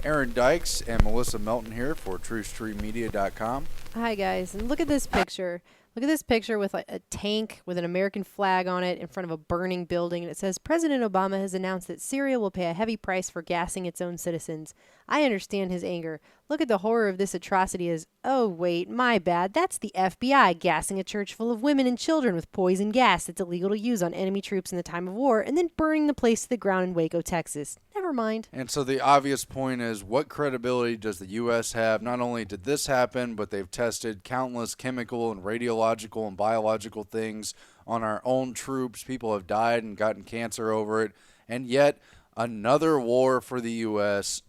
Aaron Dykes and Melissa Melton here for TruthStreamMedia.com. Hi, guys. And look at this picture. Look at this picture with like a tank with an American flag on it in front of a burning building. And it says, President Obama has announced that Syria will pay a heavy price for gassing its own citizens. I understand his anger. Look at the horror of this atrocity as, oh, wait, my bad. That's the FBI gassing a church full of women and children with poison gas that's illegal to use on enemy troops in the time of war and then burning the place to the ground in Waco, Texas. Never mind. And so the obvious point is, what credibility does the U.S. have? Not only did this happen, but they've tested countless chemical and radiological and biological things on our own troops. People have died and gotten cancer over it. And yet, another war for the U.S.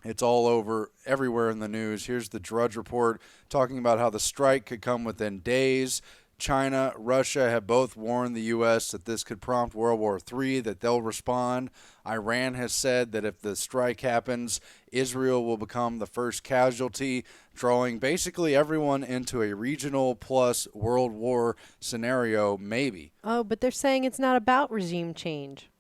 It's all over everywhere in the news. Here's the Drudge Report talking about how the strike could come within days. China, Russia have both warned the U.S. that this could prompt World War III, that they'll respond. Iran has said that if the strike happens, Israel will become the first casualty, drawing basically everyone into a regional plus world war scenario, maybe. Oh, but they're saying it's not about regime change.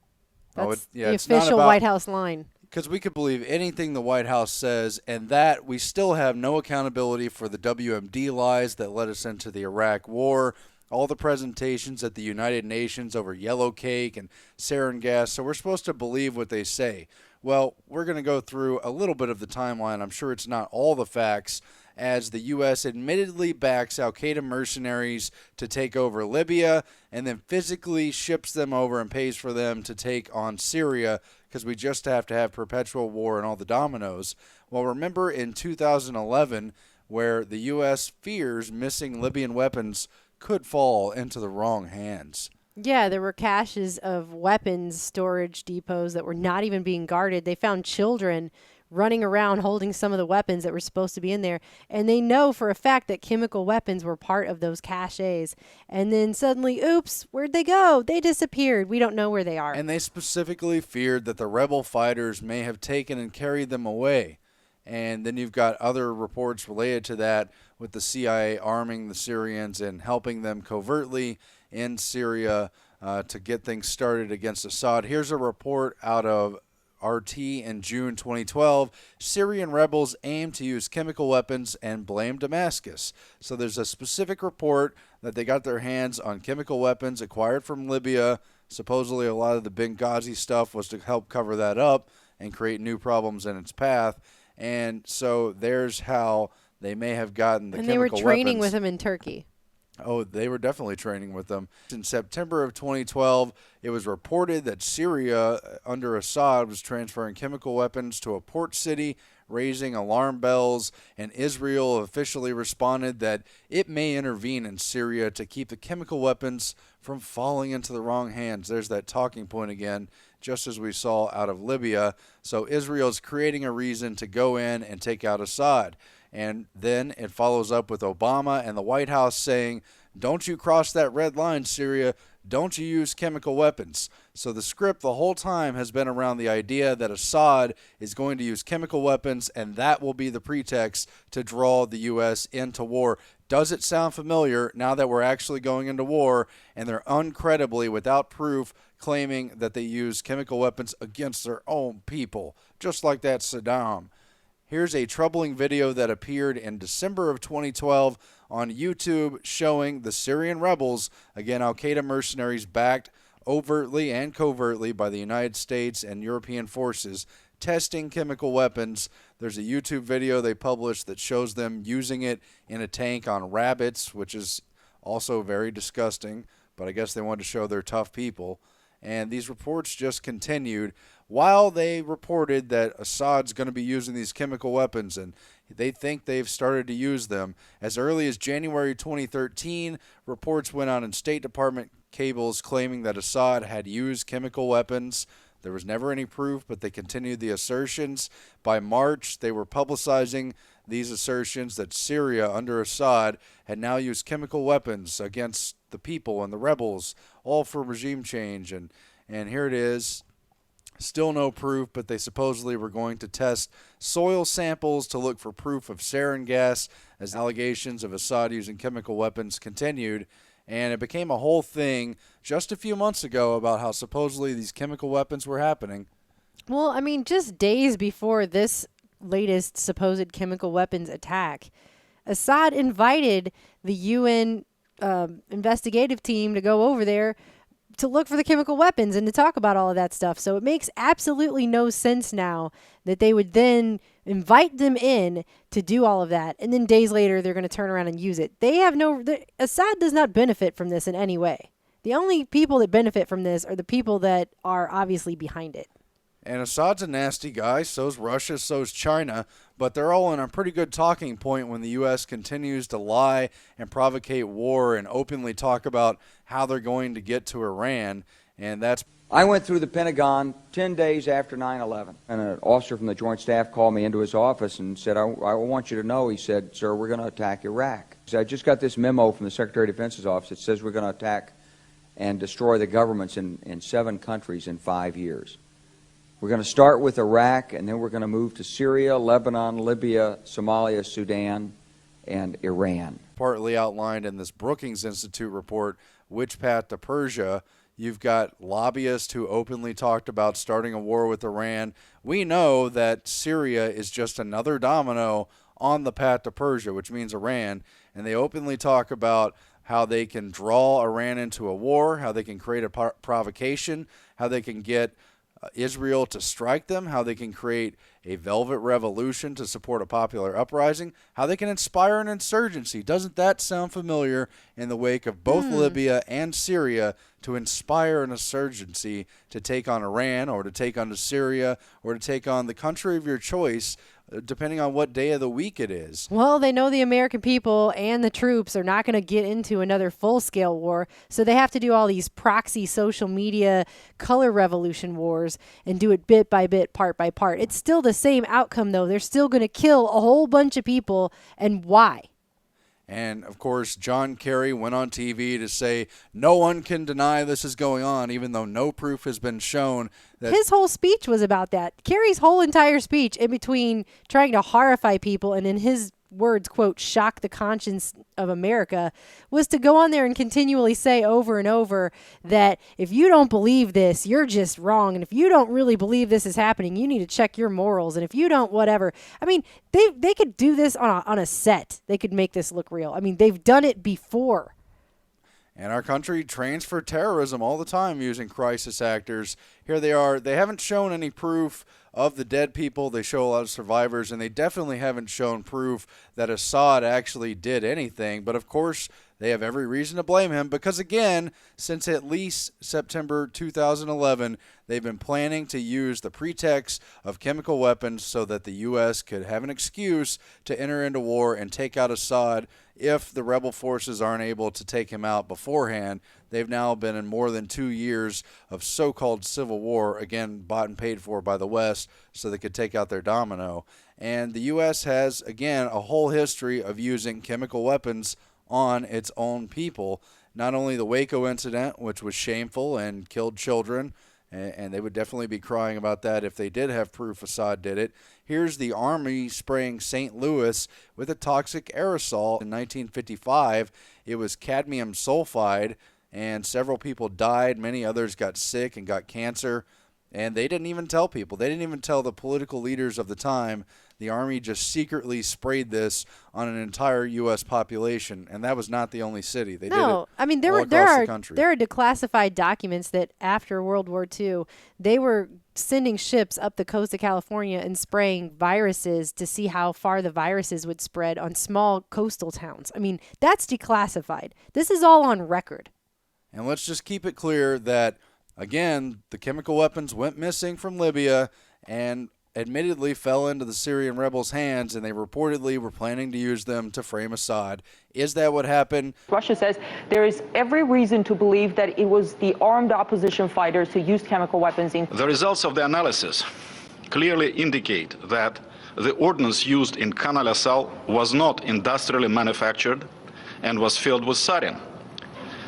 That's the it's not official about White House line. Because we could believe anything the White House says, and that we still have no accountability for the WMD lies that led us into the Iraq War, all the presentations at the United Nations over yellow cake and sarin gas, so we're supposed to believe what they say. Well, we're going to go through a little bit of the timeline. I'm sure it's not all the facts, as the U.S. admittedly backs al-Qaeda mercenaries to take over Libya and then physically ships them over and pays for them to take on Syria, because we just have to have perpetual war and all the dominoes. Well, remember in 2011, where the U.S. fears missing Libyan weapons could fall into the wrong hands. Yeah, there were caches of weapons storage depots that were not even being guarded. They found children running around holding some of the weapons that were supposed to be in there. And they know for a fact that chemical weapons were part of those caches. And then suddenly, oops, where'd they go? They disappeared. We don't know where they are. And they specifically feared that the rebel fighters may have taken and carried them away. And then you've got other reports related to that, with the CIA arming the Syrians and helping them covertly in Syria to get things started against Assad. Here's a report out of RT in June 2012. Syrian rebels aim to use chemical weapons and blame Damascus. So there's a specific report that they got their hands on chemical weapons acquired from Libya. Supposedly a lot of the Benghazi stuff was to help cover that up and create new problems in its path. And so there's how they may have gotten the chemical weapons. And they were training with them in Turkey. Oh, they were definitely training with them. In September of 2012, it was reported that Syria, under Assad, was transferring chemical weapons to a port city, raising alarm bells, and Israel officially responded that it may intervene in Syria to keep the chemical weapons from falling into the wrong hands. There's that talking point again, just as we saw out of Libya. So Israel's creating a reason to go in and take out Assad. And then it follows up with Obama and the White House saying, don't you cross that red line, Syria. Don't you use chemical weapons. So the script the whole time has been around the idea that Assad is going to use chemical weapons, and that will be the pretext to draw the U.S. into war. Does it sound familiar now that we're actually going into war, and they're uncredibly, without proof, claiming that they use chemical weapons against their own people, just like that Saddam? Here's a troubling video that appeared in December of 2012 on YouTube showing the Syrian rebels, again al-Qaeda mercenaries backed overtly and covertly by the United States and European forces, testing chemical weapons. There's a YouTube video they published that shows them using it in a tank on rabbits, which is also very disgusting, but I guess they wanted to show they're tough people. And these reports just continued while they reported that Assad's going to be using these chemical weapons, and they think they've started to use them. As early as January 2013, reports went out in State Department cables claiming that Assad had used chemical weapons. There was never any proof, but they continued the assertions. By March, they were publicizing these assertions that Syria, under Assad, had now used chemical weapons against the people and the rebels, all for regime change. And here it is. Still no proof, but they supposedly were going to test soil samples to look for proof of sarin gas as allegations of Assad using chemical weapons continued. And it became a whole thing just a few months ago about how supposedly these chemical weapons were happening. Well, I mean, just days before this latest supposed chemical weapons attack. Assad invited the UN investigative team to go over there to look for the chemical weapons and to talk about all of that stuff. So it makes absolutely no sense now that they would then invite them in to do all of that, and then days later they're going to turn around and use it. Assad does not benefit from this in any way. The only people that benefit from this are the people that are obviously behind it. And Assad's a nasty guy, so's Russia, so's China, but they're all in a pretty good talking point when the U.S. continues to lie and provocate war and openly talk about how they're going to get to Iran, and that's... I went through the Pentagon 10 days after 9/11, and an officer from the Joint Staff called me into his office and said, I want you to know, he said, sir, we're going to attack Iraq. He said, I just got this memo from the Secretary of Defense's office that says we're going to attack and destroy the governments in 7 countries in 5 years. We're going to start with Iraq, and then we're going to move to Syria, Lebanon, Libya, Somalia, Sudan, and Iran. Partly outlined in this Brookings Institute report, Which Path to Persia. You've got lobbyists who openly talked about starting a war with Iran. We know that Syria is just another domino on the path to Persia, which means Iran, and they openly talk about how they can draw Iran into a war, how they can create a provocation, how they can get Israel to strike them, how they can create a velvet revolution to support a popular uprising, how they can inspire an insurgency. Doesn't that sound familiar in the wake of both Libya and Syria, to inspire an insurgency to take on Iran or to take on Syria or to take on the country of your choice, depending on what day of the week it is? Well, they know the American people and the troops are not going to get into another full-scale war, so they have to do all these proxy social media color revolution wars and do it bit by bit, part by part. It's still the same outcome, though. They're still going to kill a whole bunch of people, and why? And, of course, John Kerry went on TV to say no one can deny this is going on, even though no proof has been shown. That his whole speech was about that. Kerry's whole entire speech, in between trying to horrify people and, in his words, quote, shock the conscience of America, was to go on there and continually say over and over that if you don't believe this, you're just wrong. And if you don't really believe this is happening, you need to check your morals. And if you don't, whatever. I mean, they could do this on a set. They could make this look real. I mean, they've done it before. And our country trains for terrorism all the time using crisis actors. Here they are. They haven't shown any proof of the dead people. They show a lot of survivors, and they definitely haven't shown proof that Assad actually did anything. But, of course, they have every reason to blame him because, again, since at least September 2011, they've been planning to use the pretext of chemical weapons so that the U.S. could have an excuse to enter into war and take out Assad if the rebel forces aren't able to take him out beforehand. They've now been in more than 2 years of so-called civil war, again, bought and paid for by the West, so they could take out their domino. And the U.S. has, again, a whole history of using chemical weapons on its own people. Not only the Waco incident, which was shameful and killed children, and they would definitely be crying about that if they did have proof Assad did it. Here's the Army spraying St. Louis with a toxic aerosol in 1955. It was cadmium sulfide, and several people died. Many others got sick and got cancer, and they didn't even tell people. They didn't even tell the political leaders of the time. The Army just secretly sprayed this on an entire U.S. population, and that was not the only city. They did it I mean, there are declassified documents that after World War II, they were sending ships up the coast of California and spraying viruses to see how far the viruses would spread on small coastal towns. I mean, that's declassified. This is all on record. And let's just keep it clear that, again, the chemical weapons went missing from Libya and admittedly fell into the Syrian Rebels' hands, and they reportedly were planning to use them to frame Assad. Is that what happened? Russia says there is every reason to believe that it was the armed opposition fighters who used chemical weapons in... The results of the analysis clearly indicate that the ordnance used in Khan al-Assal was not industrially manufactured and was filled with sarin.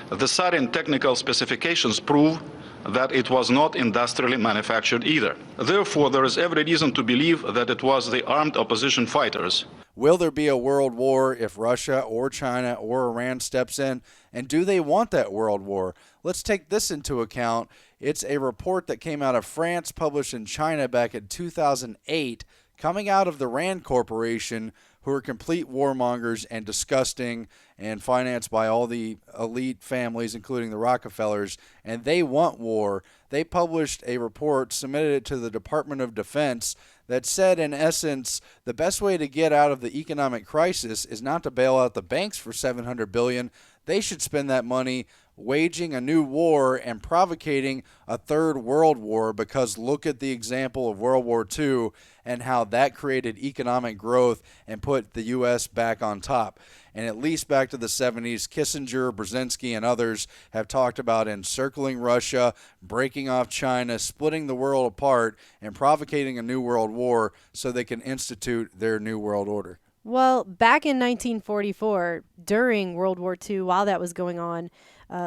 The sarin technical specifications prove that it was not industrially manufactured either. Therefore, there is every reason to believe that it was the armed opposition fighters. Will there be a world war if Russia or China or Iran steps in? And do they want that world war? Let's take this into account. It's a report that came out of France, published in China back in 2008, coming out of the Rand Corporation, who are complete warmongers and disgusting and financed by all the elite families, including the Rockefellers, and they want war. They published a report, submitted it to the Department of Defense, that said, in essence, the best way to get out of the economic crisis is not to bail out the banks for $700 billion. They should spend that money waging a new war and provocating a third world war, because look at the example of World War II and how that created economic growth and put the U.S. back on top. And at least back to the 70s, Kissinger, Brzezinski, and others have talked about encircling Russia, breaking off China, splitting the world apart, and provocating a new world war so they can institute their new world order. Well, back in 1944, during World War II, while that was going on,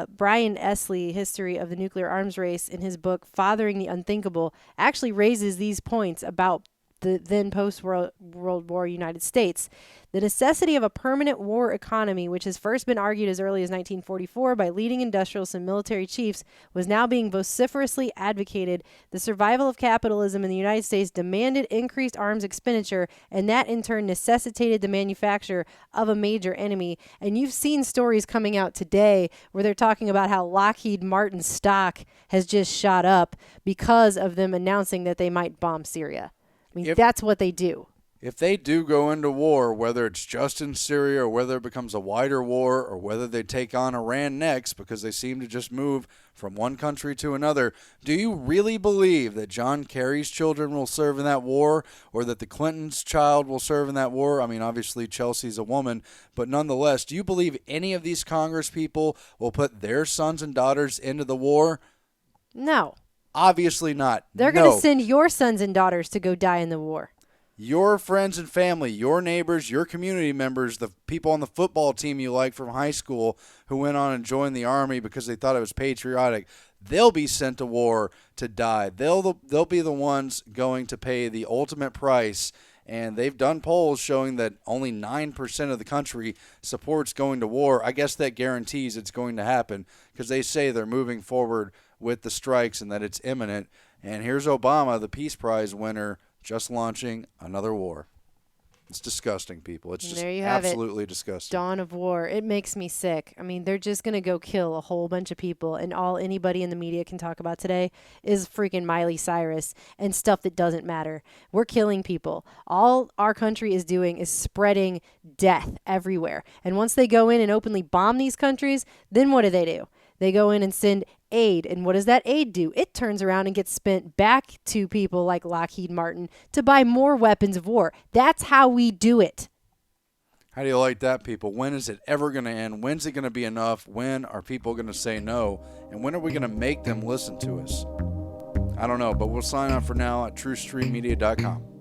Brian Esley, History of the Nuclear Arms Race, in his book Fathering the Unthinkable, actually raises these points about the then post-World War United States. The necessity of a permanent war economy, which has first been argued as early as 1944 by leading industrialists and military chiefs, was now being vociferously advocated. The survival of capitalism in the United States demanded increased arms expenditure, and that in turn necessitated the manufacture of a major enemy. And you've seen stories coming out today where they're talking about how Lockheed Martin stock has just shot up because of them announcing that they might bomb Syria. I mean, that's what they do. If they do go into war, whether it's just in Syria or whether it becomes a wider war or whether they take on Iran next, because they seem to just move from one country to another, do you really believe that John Kerry's children will serve in that war, or that the Clintons' child will serve in that war? I mean, obviously Chelsea's a woman, but nonetheless, do you believe any of these Congress people will put their sons and daughters into the war? No. Obviously not. They're going to send your sons and daughters to go die in the war. Your friends and family, your neighbors, your community members, the people on the football team you like from high school who went on and joined the Army because they thought it was patriotic, they'll be sent to war to die. They'll be the ones going to pay the ultimate price. And they've done polls showing that only 9% of the country supports going to war. I guess that guarantees it's going to happen, because they say they're moving forward with the strikes and that it's imminent. And here's Obama, the Peace Prize winner, just launching another war. It's disgusting, people. It's just absolutely disgusting. Dawn of war. It makes me sick. I mean, they're just going to go kill a whole bunch of people, and all anybody in the media can talk about today is freaking Miley Cyrus and stuff that doesn't matter. We're killing people. All our country is doing is spreading death everywhere. And once they go in and openly bomb these countries, then what do? They go in and send aid. And what does that aid do? It turns around and gets spent back to people like Lockheed Martin to buy more weapons of war. That's how we do it. How do you like that, people? When is it ever going to end? When's it going to be enough? When are people going to say no? And when are we going to make them listen to us? I don't know, but we'll sign off for now at TruthStreamMedia.com.